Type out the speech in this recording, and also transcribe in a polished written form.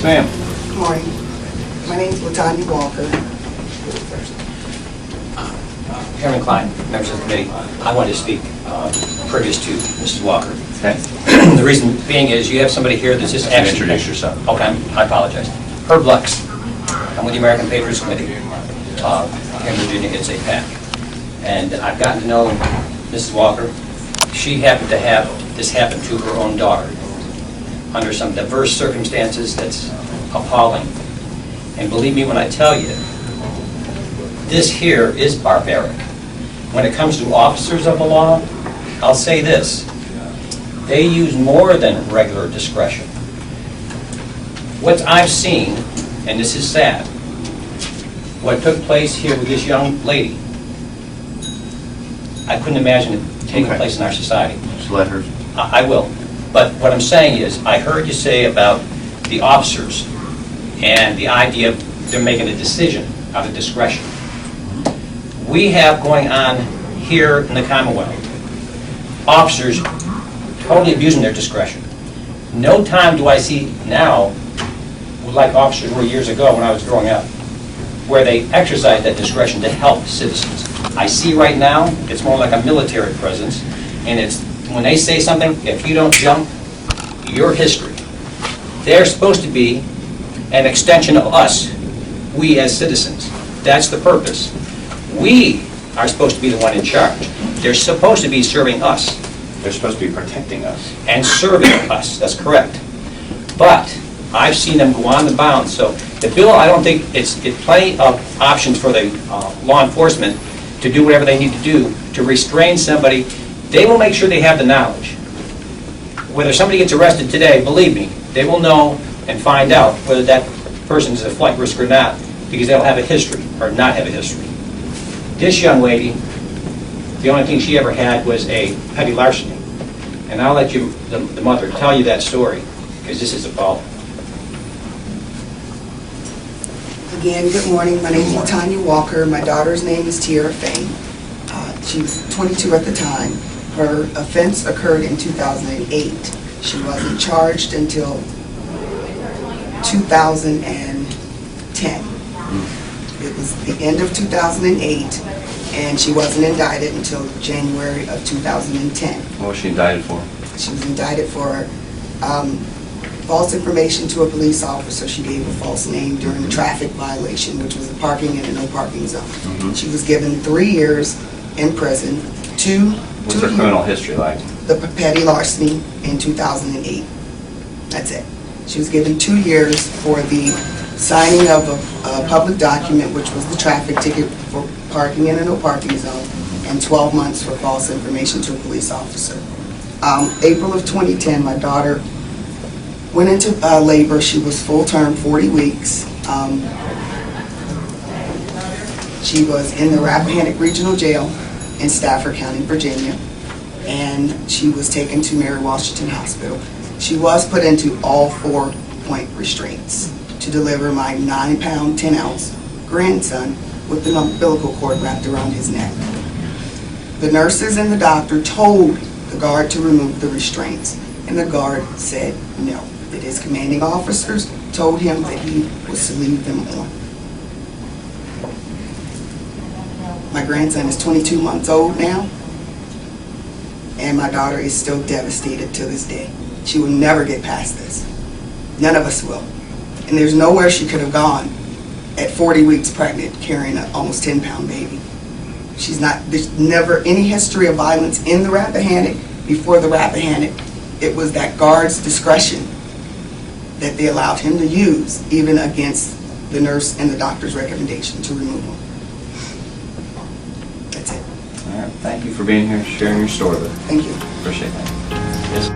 Yes, ma'am. Good morning. My name is Latanya Walker. Chairman Klein, members of the committee, I wanted to speak previous to Mrs. Walker. Okay. The reason being is you have somebody here that's just actually... Introduce yourself. Okay, I apologize. Herb Lux. I'm with the American Patriots Committee. Here in Virginia, it's a PAC. And I've gotten to know Mrs. Walker. She happened to have this happen to her own daughter under some diverse circumstances that's appalling. And believe me when I tell you, this here is barbaric. When it comes to officers of the law, I'll say this. They use more than regular discretion. What I've seen, and this is sad, what took place here with this young lady, I couldn't imagine it taking place in our society. Just let her. I will. But what I'm saying is, I heard you say about the officers and the idea of they're making a decision out of discretion. We have going on here in the Commonwealth officers totally abusing their discretion. No time do I see now, like officers were years ago when I was growing up, where they exercise that discretion to help citizens. I see right now, it's more like a military presence, and it's when they say something, if you don't jump, you're history. They're supposed to be an extension of us, we as citizens. That's the purpose. We are supposed to be the one in charge. They're supposed to be serving us. They're supposed to be protecting us. And serving us, that's correct. But I've seen them go on the bounds. So the bill, I don't think, it's plenty of options for the law enforcement to do whatever they need to do to restrain somebody. They will make sure they have the knowledge. Whether somebody gets arrested today, believe me, they will know and find out whether that person is a flight risk or not, because they'll have a history or not have a history. This young lady, the only thing she ever had was a petty larceny. And I'll let you, the mother, tell you that story, because this is appalling. Again, good morning. My name is Latanya Walker. My daughter's name is Tiara Fain. She was 22 at the time. Her offense occurred in 2008. She wasn't charged until 2010. It was the end of 2008, and she wasn't indicted until January of 2010. What was she indicted for? She was indicted for false information to a police officer. She gave a false name during a traffic violation, which was a parking in a no parking zone. She was given 3 years in prison. What's her criminal history like? The petty larceny in 2008. That's it. She was given 2 years for the signing of a public document, which was the traffic ticket for parking in a no parking zone, and 12 months for false information to a police officer. April of 2010, my daughter went into labor. She was full term, 40 weeks. She was in the Rappahannock Regional Jail in Stafford County, Virginia, and she was taken to Mary Washington Hospital. She was put into all 4-point restraints to deliver my 9-pound, 10-ounce grandson with the umbilical cord wrapped around his neck. The nurses and the doctor told the guard to remove the restraints, and the guard said no. That his commanding officers told him that he was to leave them on. My grandson is 22 months old now, and my daughter is still devastated to this day. She will never get past this. None of us will. And there's nowhere she could have gone at 40 weeks pregnant carrying an almost 10-pound baby. There's never any history of violence in the Rappahannock. Before the Rappahannock, it was that guard's discretion that they allowed him to use, even against the nurse and the doctor's recommendation to remove him. That's it. All right. Thank you for being here, sharing your story with us. Thank you. Appreciate that. Yes.